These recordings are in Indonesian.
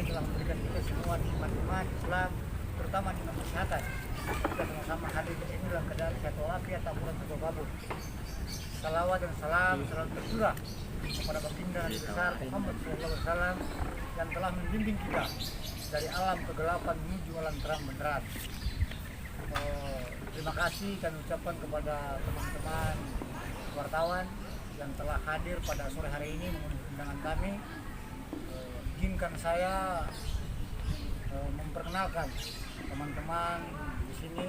telah memberikan kita semua nikmat iman Islam, terutama nikmat kesehatan. Kita sama-sama hadir di sini dalam keadaan sehat walafiat, tak kurang satu kabut. Salawat dan salam selalu tercurah kepada baginda Nabi besar Muhammad SAW yang telah membimbing kita dari alam kegelapan menuju alam terang benderang. Terima kasih kami ucapkan kepada teman-teman wartawan yang telah hadir pada sore hari ini memenuhi undangan kami. Izinkan saya memperkenalkan teman-teman di sini.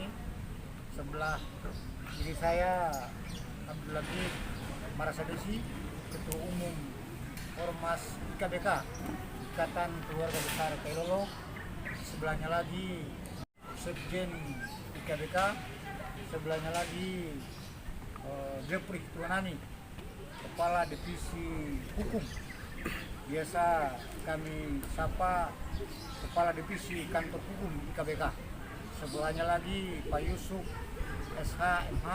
Sebelah kiri saya Abdul Latif Marasadesi, Ketua Umum Ormas IKBK, Ikatan Keluarga Besar Kailolo. Sebelahnya lagi Sekjen IKBK, sebelahnya lagi Jepri Tuanani, Kepala Divisi Hukum, biasa kami sapa Kepala Divisi Kantor Hukum IKBK. Sebelahnya lagi Pak Yusuf SH MH,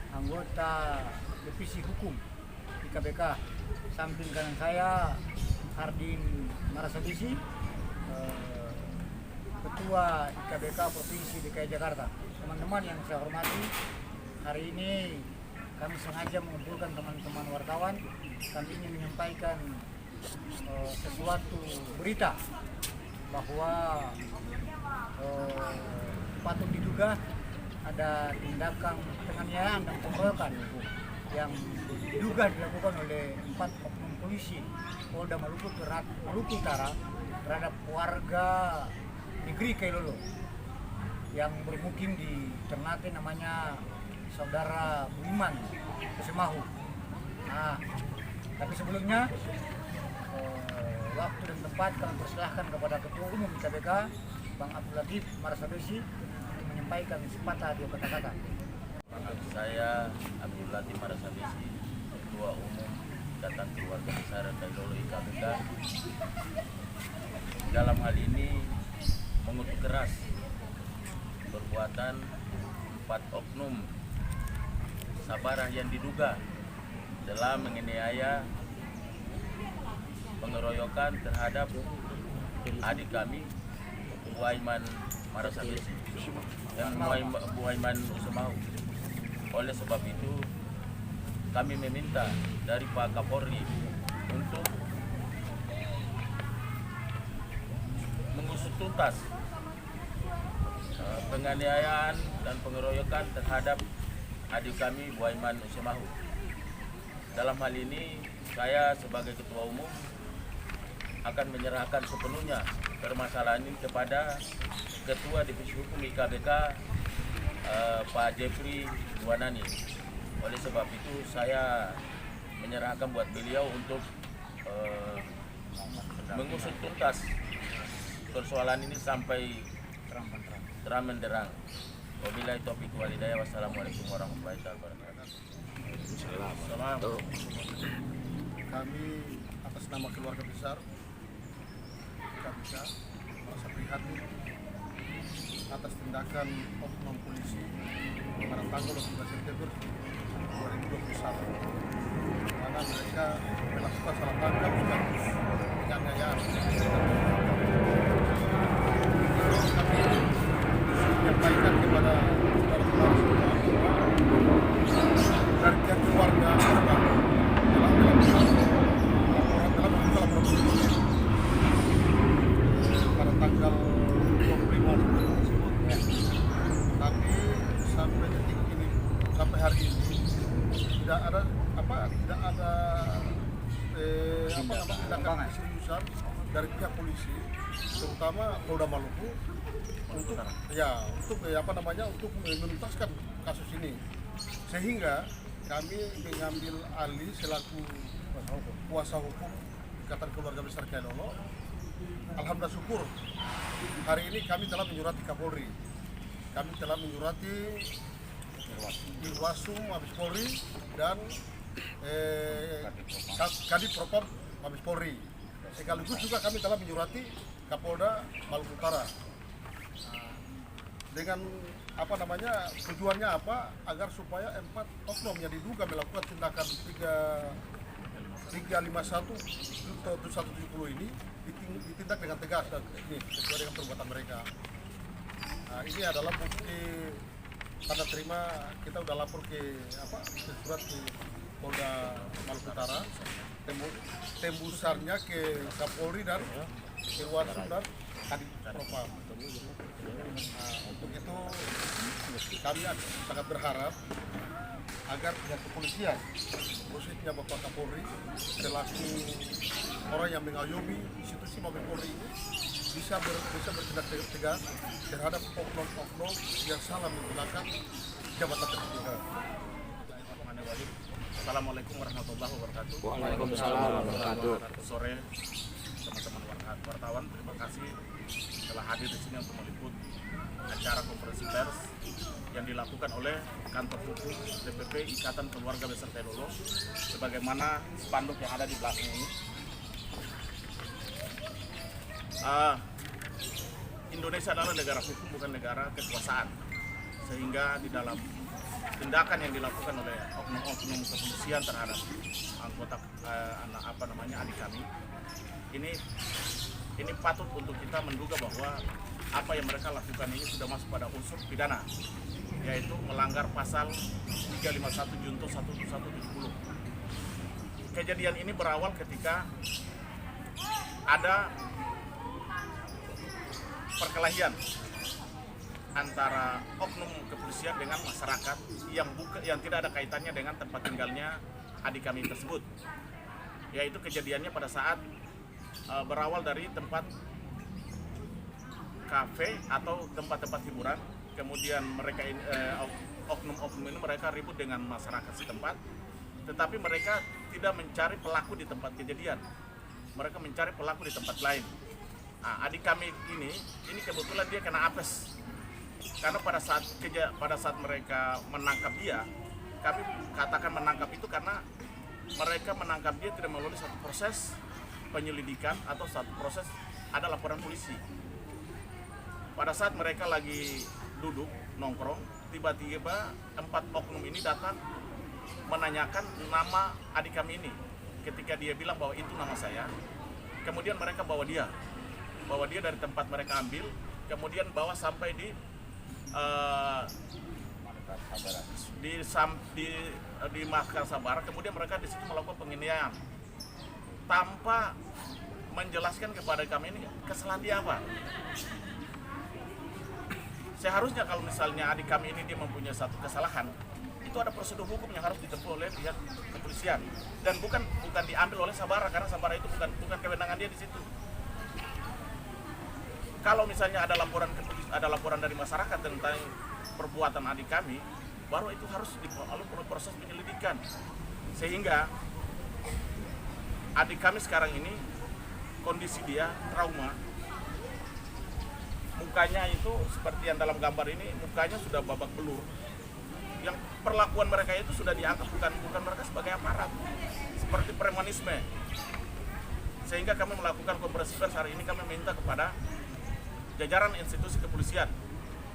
anggota Divisi Hukum IKBK. Samping kanan saya Hardin Marasadesi, Ketua IKBK Provinsi DKI Jakarta. Teman-teman yang saya hormati, hari ini kami sengaja mengumpulkan teman-teman wartawan. Kami ingin menyampaikan sesuatu berita bahwa patut diduga ada tindakan penganiayaan dan pengeroyokan yang diduga dilakukan oleh 4 oknum polisi Polda Maluku Utara terhadap warga negeri Kailolo yang bermukim di Ternate, namanya Saudara Buiman Usemahu. Nah, tapi sebelumnya waktu dan tempat kami persilahkan kepada Ketua Umum IKBK Bang Abdul Latif Marasadesi untuk menyampaikan sepatah dua kata-kata. Saya Abdul Latif Marasadesi, Ketua Umum Ikatan Keluarga Besar Kailolo IKBK. Dalam hal ini mengutuk keras perbuatan 4 oknum Sabarah yang diduga telah menganiaya, pengeroyokan terhadap adik kami Buaiman Marasadesi dan Buaiman Usemahu. Oleh sebab itu kami meminta dari Pak Kapolri untuk mengusut tuntas penganiayaan dan pengeroyokan terhadap adik kami Buaiman Usemahu. Dalam hal ini saya sebagai Ketua Umum akan menyerahkan sepenuhnya permasalahan ini kepada Ketua Divisi Hukum IKBK Pak Jepri Tuanani. Oleh sebab itu saya menyerahkan buat beliau untuk mengusut tuntas persoalan ini sampai terang benderang. Wabillahi taufiq wal hidayah. Wassalamualaikum warahmatullahi wabarakatuh. Kami atas nama keluarga besar IKBK merasa prihatin atas tindakan oknum polisi pada tanggal 12 September 2021, karena mereka melakukan salah tangkap sekaligus penganiayaan. Kami menyampaikan kepada saudara-saudara semua dari pihak keluarga korban telah melakukan laporan, telah membuka laporan polisi pada tanggal 25 tersebut. Tapi sampai detik ini, sampai hari ini tidak ada tindakan keseriusan dari pihak polisi, terutama Polda Maluku untuk untuk menuntaskan kasus ini. Sehingga kami mengambil alih selaku kuasa hukum Ikatan Keluarga Besar Kailolo. Alhamdulillah syukur hari ini kami telah menyurati Kapolri, kami telah menyurati Irwasum Mabes Polri dan Kadif Propam Mabes Polri. Sekaligus juga kami telah menyurati Kapolda Maluku Utara. Dengan tujuannya agar supaya 4 oknum yang diduga melakukan tindakan 3 351/170 ini ditindak dengan tegas dan ini sesuai dengan perbuatan mereka. Nah, ini adalah bukti tanda terima. Kita udah lapor ke surat ke Polda Maluku Utara, tembusannya ke Kapolri dan Irwansum dan Kadif Propam. Untuk itu kami sangat berharap agar pihak kepolisian, khususnya Bapak Kapolri, selaku orang yang mengayomi institusi Mabes Polri ini, bisa bertindak tegas terhadap oknum-oknum yang salah menggunakan jabatan tersebut. Assalamualaikum warahmatullahi wabarakatuh. Waalaikumsalam warahmatullahi wabarakatuh. Sore teman-teman wartawan, terima kasih telah hadir di sini untuk meliput acara konferensi pers yang dilakukan oleh kantor hukum DPP Ikatan Keluarga Besar Telolo, sebagaimana spanduk yang ada di belakang ini. Indonesia adalah negara hukum, bukan negara kekuasaan, sehingga di dalam tindakan yang dilakukan oleh oknum-oknum kepolisian terhadap anggota adik kami ini patut untuk kita menduga bahwa apa yang mereka lakukan ini sudah masuk pada unsur pidana, yaitu melanggar pasal 351 Junto 1170. Kejadian ini berawal ketika ada perkelahian antara oknum kepolisian dengan masyarakat yang tidak ada kaitannya dengan tempat tinggalnya adik kami tersebut. Yaitu kejadiannya pada saat berawal dari tempat kafe atau tempat-tempat hiburan. Kemudian mereka oknum-oknum ini mereka ribut dengan masyarakat setempat, tetapi mereka tidak mencari pelaku di tempat kejadian. Mereka mencari pelaku di tempat lain. Nah, adik kami ini kebetulan dia kena apes. Karena pada saat mereka menangkap dia, kami katakan menangkap itu karena mereka menangkap dia tidak melalui satu proses penyelidikan atau satu proses ada laporan polisi. Pada saat mereka lagi duduk nongkrong, tiba-tiba 4 oknum ini datang menanyakan nama adik kami ini. Ketika dia bilang bahwa itu nama saya, kemudian mereka bawa dia dari tempat mereka ambil, kemudian bawa sampai di Makassar Sabar. Kemudian mereka di situ melakukan penganiayaan tanpa menjelaskan kepada kami ini kesalahan dia apa. Seharusnya kalau misalnya adik kami ini dia mempunyai satu kesalahan, itu ada prosedur hukum yang harus ditempuh oleh pihak kepolisian dan bukan diambil oleh Sabara, karena Sabara itu bukan kewenangan dia di situ. Kalau misalnya ada laporan dari masyarakat tentang perbuatan adik kami, baru itu harus dilalui proses penyelidikan. Sehingga adik kami sekarang ini kondisi dia trauma. Mukanya itu seperti yang dalam gambar ini, mukanya sudah babak belur. Yang perlakuan mereka itu sudah dianggap bukan mereka sebagai aparat, seperti premanisme. Sehingga kami melakukan konferensi pers hari ini, kami minta kepada jajaran institusi kepolisian.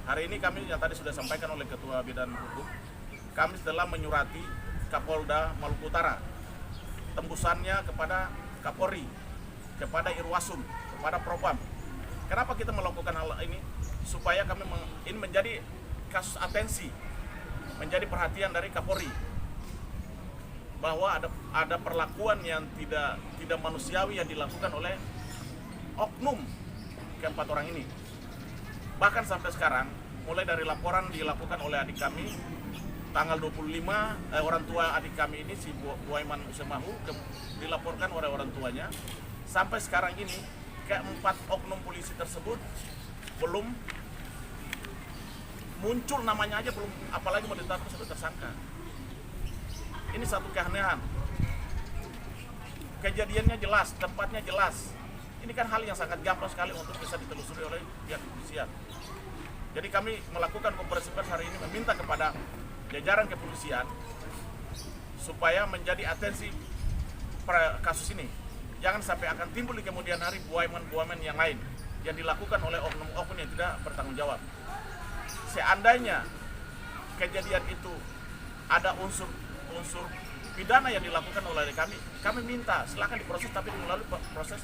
Hari ini kami yang tadi sudah sampaikan oleh Ketua Bidang Hukum, kami telah menyurati Kapolda Maluku Utara, tembusannya kepada Kapolri, kepada Irwansum, kepada Propam. Kenapa kita melakukan hal ini? Supaya ini menjadi kasus atensi, menjadi perhatian dari Kapolri, bahwa ada perlakuan yang tidak manusiawi yang dilakukan oleh oknum keempat orang ini. Bahkan sampai sekarang, mulai dari laporan dilakukan oleh adik kami tanggal 25, orang tua adik kami ini si Buaiman Usemahu dilaporkan oleh orang tuanya. Sampai sekarang ini keempat oknum polisi tersebut belum muncul, namanya aja belum, apalagi mau ditetapkan sebagai tersangka. Ini satu keanehan. Kejadiannya jelas, tempatnya jelas. Ini kan hal yang sangat gampang sekali untuk bisa ditelusuri oleh pihak kepolisian. Jadi kami melakukan konferensi pers hari ini meminta kepada jajaran kepolisian supaya menjadi atensi kasus ini. Jangan sampai akan timbul di kemudian hari buaiman-buaiman yang lain yang dilakukan oleh oknum-oknum yang tidak bertanggung jawab. Seandainya kejadian itu ada unsur pidana yang dilakukan oleh kami minta silakan diproses, tapi melalui proses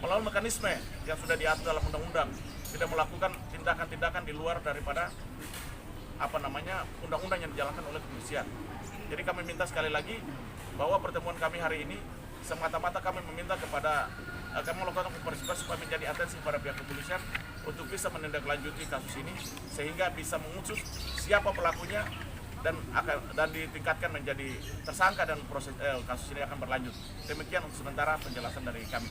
melalui mekanisme yang sudah diatur dalam undang-undang, tidak melakukan tindakan-tindakan di luar daripada undang-undang yang dijalankan oleh kepolisian. Jadi kami minta sekali lagi bahwa pertemuan kami hari ini semata-mata kami meminta kepada kami melakukan partisipasi supaya menjadi atensi pada pihak kepolisian untuk bisa menindaklanjuti kasus ini sehingga bisa mengusut siapa pelakunya dan ditingkatkan menjadi tersangka dan proses kasus ini akan berlanjut. Demikian untuk sementara penjelasan dari kami.